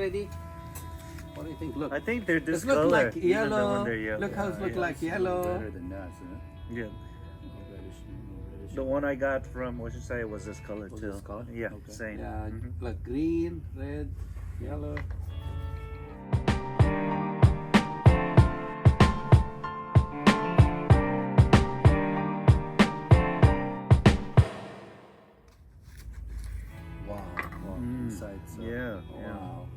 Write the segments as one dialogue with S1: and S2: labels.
S1: ready? What do you think? Look.
S2: I think they're this
S1: It look
S2: color.
S1: like
S2: even
S1: yellow.
S2: when they're yellow.
S1: Look how it look
S2: yeah.
S1: like yellow.
S3: Better than that, isn't it?
S2: Yeah.
S3: Reddish.
S2: The one I got from what you say was this color
S3: Was
S2: too.
S3: this color?
S2: Yeah,
S3: Okay.
S2: same.
S1: Yeah,
S2: Mhm.
S1: like green, red, yellow. Wow.
S3: Wow,
S2: Mm.
S3: inside, so
S2: Yeah, yeah.
S1: Wow.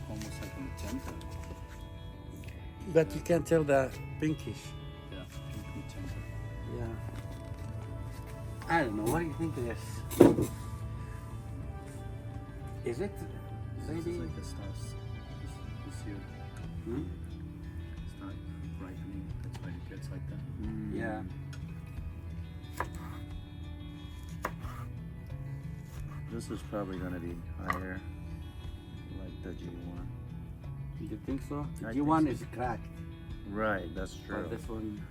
S3: almost like a magenta.
S1: But you can tell the pinkish.
S3: Yeah, pink magenta.
S1: Yeah. I don't know. What do you think of this? Is it
S3: This is
S1: maybe?
S3: like the stars this year.
S1: Hmm?
S3: It's not brightening, that's why it gets like that.
S1: Yeah.
S2: This is probably gonna be higher, like the G1.
S1: You think so? The
S2: I
S1: G1
S2: think
S1: is cracked.
S2: Right, that's true.
S1: But this one.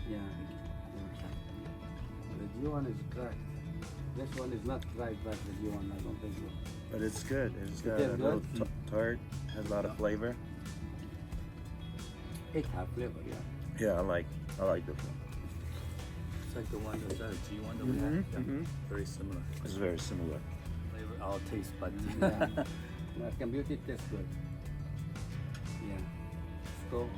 S1: Yeah. The G1 is cracked. This one is not cracked like the G1. I don't think so.
S2: But it's good. It's got
S1: tastes
S2: a little
S1: good?
S2: tart, has a lot of flavor.
S1: It has flavor, yeah.
S2: Yeah, I like this one.
S3: It's like the one that's a G1 that we had.
S2: Mhm,
S3: Yeah,
S2: mhm.
S3: very similar.
S2: It's very similar.
S3: Flavor, our taste buds.
S1: Yeah. American Beauty tastes good. Yeah. So.